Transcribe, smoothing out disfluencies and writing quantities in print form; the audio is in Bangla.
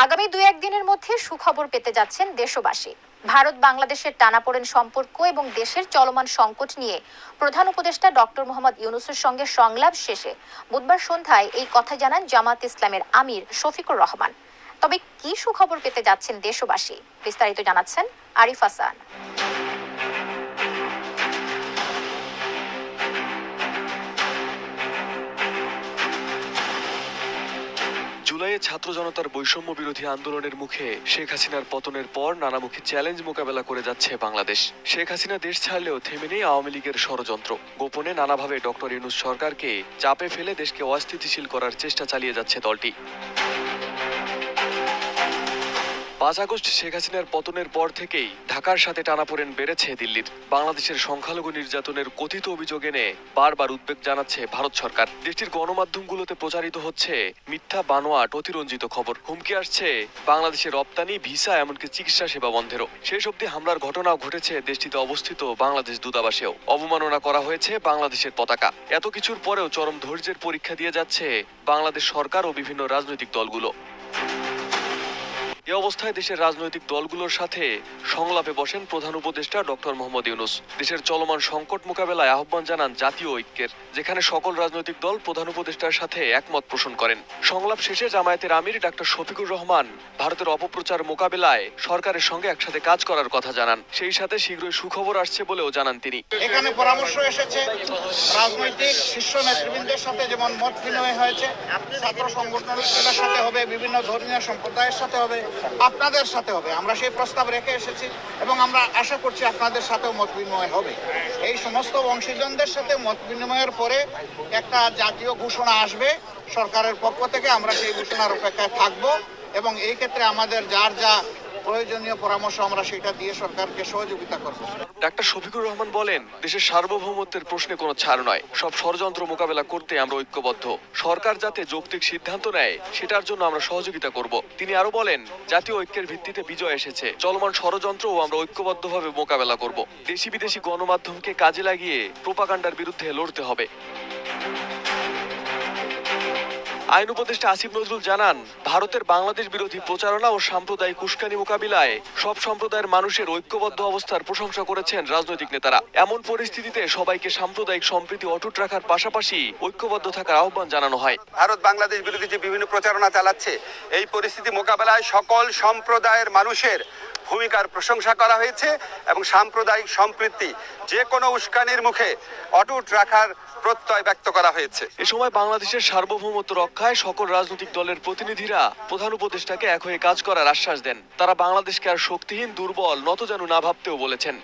আগামী 2-1 দিনের মধ্যে সুখবর পেতে যাচ্ছেন দেশবাসী। ভারত বাংলাদেশের টানাপোড়েন সম্পর্ক এবং দেশের চলমান সংকট নিয়ে প্রধান উপদেষ্টা ডক্টর মোহাম্মদ ইউনূসের সঙ্গে সংলাপ শেষে বুধবার সন্ধ্যায় এই কথা জানান জামাত ইসলামের আমির শফিকুর রহমান। তবে কি সুখবর পেতে যাচ্ছেন দেশবাসী, বিস্তারিত জানাচ্ছেন আরিফ হাসান। জুলাইয়ে ছাত্র জনতার বৈষম্য বিরোধী আন্দোলনের মুখে শেখ হাসিনার পতনের পর নানামুখী চ্যালেঞ্জ মোকাবেলা করে যাচ্ছে বাংলাদেশ। শেখ হাসিনা দেশ ছাড়লেও থেমে নেই আওয়ামী লীগের ষড়যন্ত্র। গোপনে নানাভাবে ডক্টর ইউনূস সরকারকে চাপে ফেলে দেশকে অস্থিতিশীল করার চেষ্টা চালিয়ে যাচ্ছে দলটি। 5 আগস্ট শেখ হাসিনার পতনের পর থেকেই ঢাকার সাথে টানাপোড়েন বেড়েছে দিল্লির। বাংলাদেশের সংখ্যালঘু নির্যাতনের কথিত অভিযোগ এনে বারবার উদ্বেগ জানাচ্ছে ভারত সরকার। দেশটির গণমাধ্যমগুলোতে প্রচারিত হচ্ছে মিথ্যা, বানোয়াট, অতিরঞ্জিত খবর। হুমকি আসছে বাংলাদেশের রপ্তানি, ভিসা, এমনকি চিকিৎসা সেবা বন্ধেরও। শেষ অবধি হামলার ঘটনাও ঘটেছে দেশটিতে অবস্থিত বাংলাদেশ দূতাবাসেও। অবমাননা করা হয়েছে বাংলাদেশের পতাকা। এত কিছুর পরেও চরম ধৈর্যের পরীক্ষা দিয়ে যাচ্ছে বাংলাদেশ সরকার ও বিভিন্ন রাজনৈতিক দলগুলো। এ অবস্থায় দেশের রাজনৈতিক দলগুলোর সাথে সংলাপে বসেন প্রধান উপদেষ্টা ডক্টর মোহাম্মদ ইউনূস। দেশের চলমান সংকট মোকাবেলায় আহ্বান জানান জাতীয় ঐক্যের, যেখানে সকল রাজনৈতিক দল প্রধান উপদেষ্টার সাথে একমত পোষণ করেন। সংলাপ শেষে জামায়াতের আমির ডাক্তার শফিকুর রহমান ভারতের অপপ্রচার মোকাবেলায় সরকারের সঙ্গে একসাথে কাজ করার কথা জানান। সেই সাথে শীঘ্রই সুখবর আসছে বলেও জানান তিনি। এখানে পরামর্শ এসেছে রাজনৈতিক শীর্ষ নেতৃবৃন্দের সাথে, যেমন মত বিনিময় হয়েছে, ছাত্র সংগঠনের সাথে হবে, বিভিন্ন ধর্মীয় সম্প্রদায়ের সাথে হবে, আপনাদের সাথে হবে। আমরা সেই প্রস্তাব রেখে এসেছি এবং আমরা আশা করছি আপনাদের সাথেও মত বিনিময় হবে। এই সমস্ত অংশীজনদের সাথে মত বিনিময়ের পরে একটা জাতীয় ঘোষণা আসবে সরকারের পক্ষ থেকে। আমরা সেই ঘোষণার অপেক্ষায় থাকব এবং এই ক্ষেত্রে আমাদের যার যা প্রয়োজনীয় পরামর্শ আমরা সেটা দিয়ে সরকারকে সহযোগিতা করব। ডাক্তার শফিকুর রহমান বলেন, দেশের সার্বভৌমত্বের প্রশ্নে কোনো ছাড় নয়। সব ষড়যন্ত্র মোকাবেলা করতে আমরা ঐক্যবদ্ধ। সরকার যাতে যৌক্তিক সিদ্ধান্ত নেয় সেটার জন্য আমরা সহযোগিতা করব। তিনি আরো বলেন, জাতীয় ঐক্যের ভিত্তিতে বিজয় এসেছে। চলমান ষড়যন্ত্রও আমরা ঐক্যবদ্ধভাবে মোকাবেলা করব। দেশি বিদেশি গণমাধ্যমকে কাজে লাগিয়ে প্রোপাগান্ডার বিরুদ্ধে লড়তে হবে। আইন উপদেষ্টা আসিফ নজরুল জানান, ভারতের বাংলাদেশ বিরোধী প্রচারণা ও সাম্প্রদায়িক উস্কানি মোকাবিলায় সব সম্প্রদায়ের মানুষের ঐক্যবদ্ধ অবস্থার প্রশংসা করেছেন রাজনৈতিক নেতারা। এমন পরিস্থিতিতে সবাইকে সাম্প্রদায়িক সম্প্রীতি অটুট রাখার পাশাপাশি ঐক্যবদ্ধ থাকার আহ্বান জানানো হয়। ভারত বাংলাদেশ বিরোধী যে বিভিন্ন প্রচারণা চালাচ্ছে, এই পরিস্থিতি মোকাবেলায় সকল সম্প্রদায়ের মানুষের ভূমিকার প্রশংসা করা হয়েছে এবং সাম্প্রদায়িক সম্প্রীতি যে কোনো উস্কানির মুখে অটুট রাখার প্রত্যয় ব্যক্ত করা হয়েছে। এ সময় বাংলাদেশের সার্বভৌমত্ব রক্ষায় সকল রাজনৈতিক দলের প্রতিনিধিরা প্রধান উপদেষ্টাকে এক হয়ে কাজ করার আশ্বাস দেন। তারা বাংলাদেশকে আর শক্তিহীন, দুর্বল, নতজানু না ভাবতেও বলেছেন।